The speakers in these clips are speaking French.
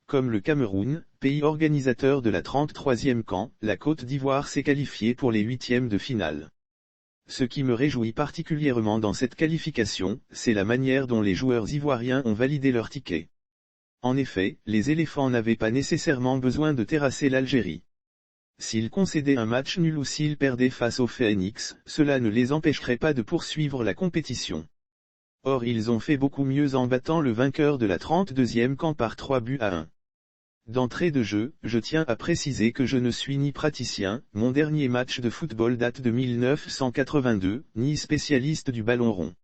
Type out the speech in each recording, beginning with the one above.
Comme le Cameroun, pays organisateur de la 33e CAN, la Côte d'Ivoire s'est qualifiée pour les huitièmes de finale. Ce qui me réjouit particulièrement dans cette qualification, c'est la manière dont les joueurs ivoiriens ont validé leur ticket. En effet, les éléphants n'avaient pas nécessairement besoin de terrasser l'Algérie. S'ils concédaient un match nul ou s'ils perdaient face au Phoenix, cela ne les empêcherait pas de poursuivre la compétition. Or ils ont fait beaucoup mieux en battant le vainqueur de la 32e CAN par 3-1. D'entrée de jeu, je tiens à préciser que je ne suis ni praticien, mon dernier match de football date de 1982, ni spécialiste du ballon rond.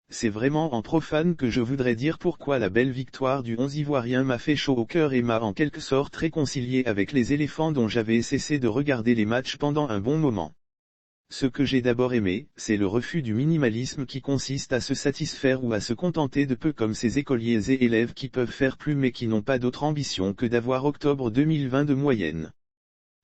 C'est vraiment en profane que je voudrais dire pourquoi la belle victoire du 11 ivoirien m'a fait chaud au cœur et m'a en quelque sorte réconcilié avec les éléphants dont j'avais cessé de regarder les matchs pendant un bon moment. Ce que j'ai d'abord aimé, c'est le refus du minimalisme qui consiste à se satisfaire ou à se contenter de peu comme ces écoliers et élèves qui peuvent faire plus mais qui n'ont pas d'autre ambition que d'avoir octobre 2020 de moyenne.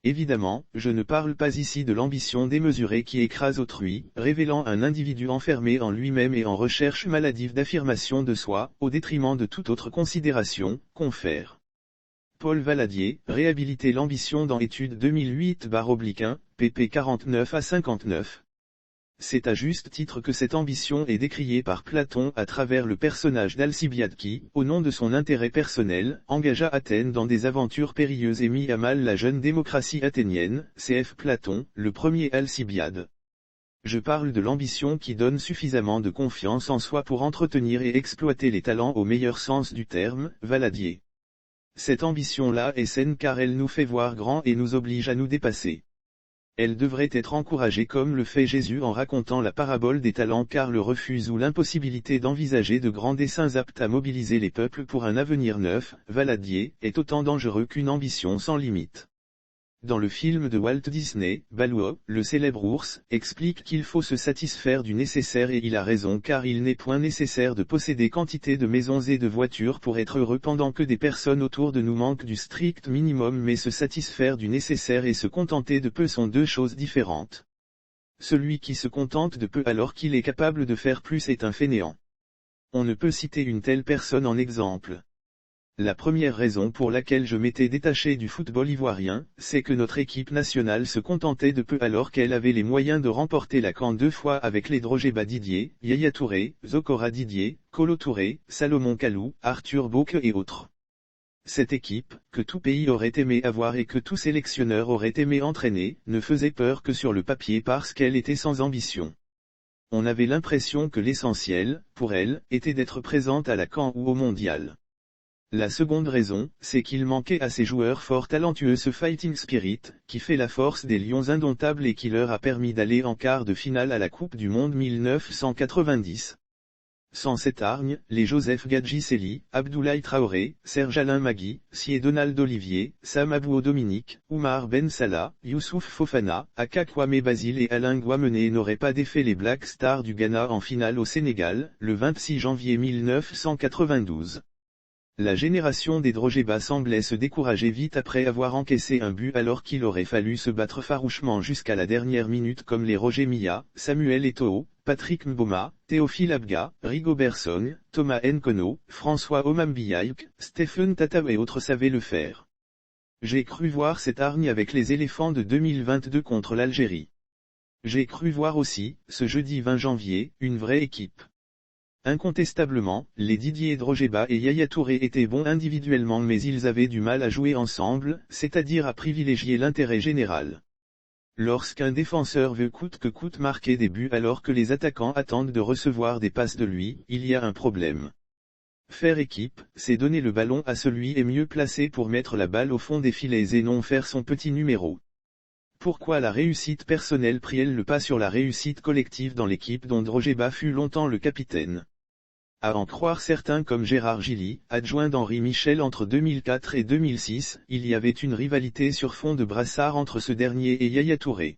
Évidemment, je ne parle pas ici de l'ambition démesurée qui écrase autrui, révélant un individu enfermé en lui-même et en recherche maladive d'affirmation de soi, au détriment de toute autre considération, confère. Paul Valadier, réhabiliter l'ambition dans étude 2008/1, pp 49 à 59. C'est à juste titre que cette ambition est décriée par Platon à travers le personnage d'Alcibiade qui, au nom de son intérêt personnel, engagea Athènes dans des aventures périlleuses et mit à mal la jeune démocratie athénienne, cf. Platon, le premier Alcibiade. Je parle de l'ambition qui donne suffisamment de confiance en soi pour entretenir et exploiter les talents au meilleur sens du terme, Valadier. Cette ambition-là est saine car elle nous fait voir grand et nous oblige à nous dépasser. Elle devrait être encouragée comme le fait Jésus en racontant la parabole des talents car le refus ou l'impossibilité d'envisager de grands desseins aptes à mobiliser les peuples pour un avenir neuf, Valadier, est autant dangereux qu'une ambition sans limite. Dans le film de Walt Disney, Baloo, le célèbre ours, explique qu'il faut se satisfaire du nécessaire et il a raison car il n'est point nécessaire de posséder quantité de maisons et de voitures pour être heureux pendant que des personnes autour de nous manquent du strict minimum mais se satisfaire du nécessaire et se contenter de peu sont deux choses différentes. Celui qui se contente de peu alors qu'il est capable de faire plus est un fainéant. On ne peut citer une telle personne en exemple. La première raison pour laquelle je m'étais détaché du football ivoirien, c'est que notre équipe nationale se contentait de peu alors qu'elle avait les moyens de remporter la CAN 2 fois avec les Drogeba Didier, Yaya Touré, Zokora Didier, Kolo Touré, Salomon Kalou, Arthur Boke et autres. Cette équipe, que tout pays aurait aimé avoir et que tout sélectionneur aurait aimé entraîner, ne faisait peur que sur le papier parce qu'elle était sans ambition. On avait l'impression que l'essentiel, pour elle, était d'être présente à la CAN ou au mondial. La seconde raison, c'est qu'il manquait à ces joueurs fort talentueux ce fighting spirit, qui fait la force des lions indomptables et qui leur a permis d'aller en quart de finale à la Coupe du Monde 1990. Sans cette hargne, les Joseph Gadji Sely, Abdoulaye Traoré, Serge Alain Magui, Sié Donald Olivier, Sam Abou Dominique, Oumar Ben Salah, Youssouf Fofana, Aka Kwame Basile et Alain Guamené n'auraient pas défait les Black Stars du Ghana en finale au Sénégal, le 26 janvier 1992. La génération des Drogeba semblait se décourager vite après avoir encaissé un but alors qu'il aurait fallu se battre farouchement jusqu'à la dernière minute comme les Roger Milla, Samuel Eto'o, Patrick Mboma, Théophile Abga, Rigobert Song, Thomas Nkono, François Omambiaïk, Stephen Tata et autres savaient le faire. J'ai cru voir cette hargne avec les éléphants de 2022 contre l'Algérie. J'ai cru voir aussi, ce jeudi 20 janvier, une vraie équipe. Incontestablement, les Didier Drogeba et Yaya Touré étaient bons individuellement mais ils avaient du mal à jouer ensemble, c'est-à-dire à privilégier l'intérêt général. Lorsqu'un défenseur veut coûte que coûte marquer des buts alors que les attaquants attendent de recevoir des passes de lui, il y a un problème. Faire équipe, c'est donner le ballon à celui est mieux placé pour mettre la balle au fond des filets et non faire son petit numéro. Pourquoi la réussite personnelle prit-elle le pas sur la réussite collective dans l'équipe dont Drogeba fut longtemps le capitaine? À en croire certains comme Gérard Gilly, adjoint d'Henri Michel entre 2004 et 2006, il y avait une rivalité sur fond de brassard entre ce dernier et Yaya Touré.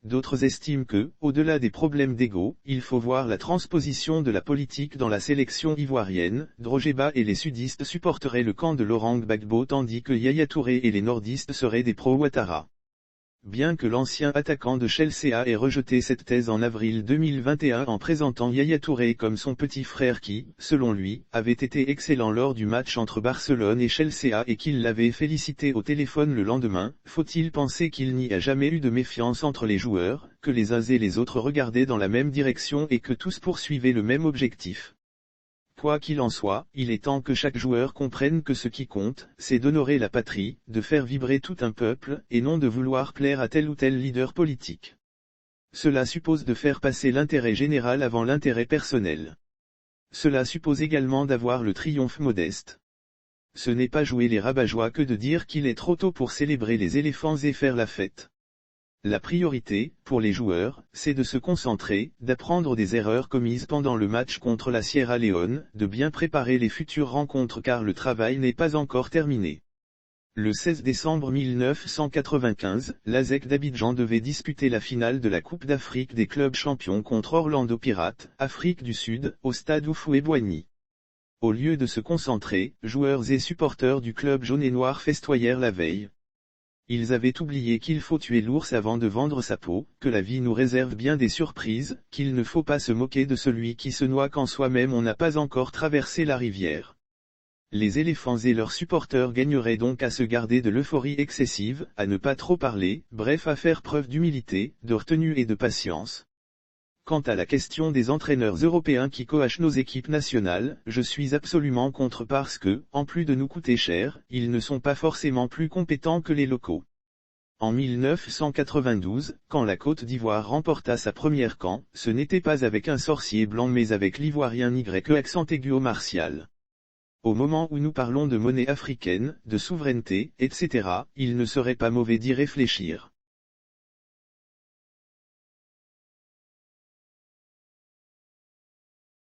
D'autres estiment que, au-delà des problèmes d'ego, il faut voir la transposition de la politique dans la sélection ivoirienne. Drogeba et les sudistes supporteraient le camp de Laurent Gbagbo tandis que Yaya Touré et les nordistes seraient des pro-Ouattara. Bien que l'ancien attaquant de Chelsea ait rejeté cette thèse en avril 2021 en présentant Yaya Touré comme son petit frère qui, selon lui, avait été excellent lors du match entre Barcelone et Chelsea et qu'il l'avait félicité au téléphone le lendemain, faut-il penser qu'il n'y a jamais eu de méfiance entre les joueurs, que les uns et les autres regardaient dans la même direction et que tous poursuivaient le même objectif? Quoi qu'il en soit, il est temps que chaque joueur comprenne que ce qui compte, c'est d'honorer la patrie, de faire vibrer tout un peuple, et non de vouloir plaire à tel ou tel leader politique. Cela suppose de faire passer l'intérêt général avant l'intérêt personnel. Cela suppose également d'avoir le triomphe modeste. Ce n'est pas jouer les rabat-joie que de dire qu'il est trop tôt pour célébrer les éléphants et faire la fête. La priorité, pour les joueurs, c'est de se concentrer, d'apprendre des erreurs commises pendant le match contre la Sierra Leone, de bien préparer les futures rencontres car le travail n'est pas encore terminé. Le 16 décembre 1995, l'ASEC d'Abidjan devait disputer la finale de la Coupe d'Afrique des clubs champions contre Orlando Pirates, Afrique du Sud, au stade Houphouët-Boigny. Au lieu de se concentrer, joueurs et supporters du club jaune et noir festoyèrent la veille. Ils avaient oublié qu'il faut tuer l'ours avant de vendre sa peau, que la vie nous réserve bien des surprises, qu'il ne faut pas se moquer de celui qui se noie quand soi-même on n'a pas encore traversé la rivière. Les éléphants et leurs supporters gagneraient donc à se garder de l'euphorie excessive, à ne pas trop parler, bref à faire preuve d'humilité, de retenue et de patience. Quant à la question des entraîneurs européens qui coachent nos équipes nationales, je suis absolument contre parce que, en plus de nous coûter cher, ils ne sont pas forcément plus compétents que les locaux. En 1992, quand la Côte d'Ivoire remporta sa première CAN, ce n'était pas avec un sorcier blanc mais avec l'Ivoirien Y accent aigu Martial. Au moment où nous parlons de monnaie africaine, de souveraineté, etc., il ne serait pas mauvais d'y réfléchir.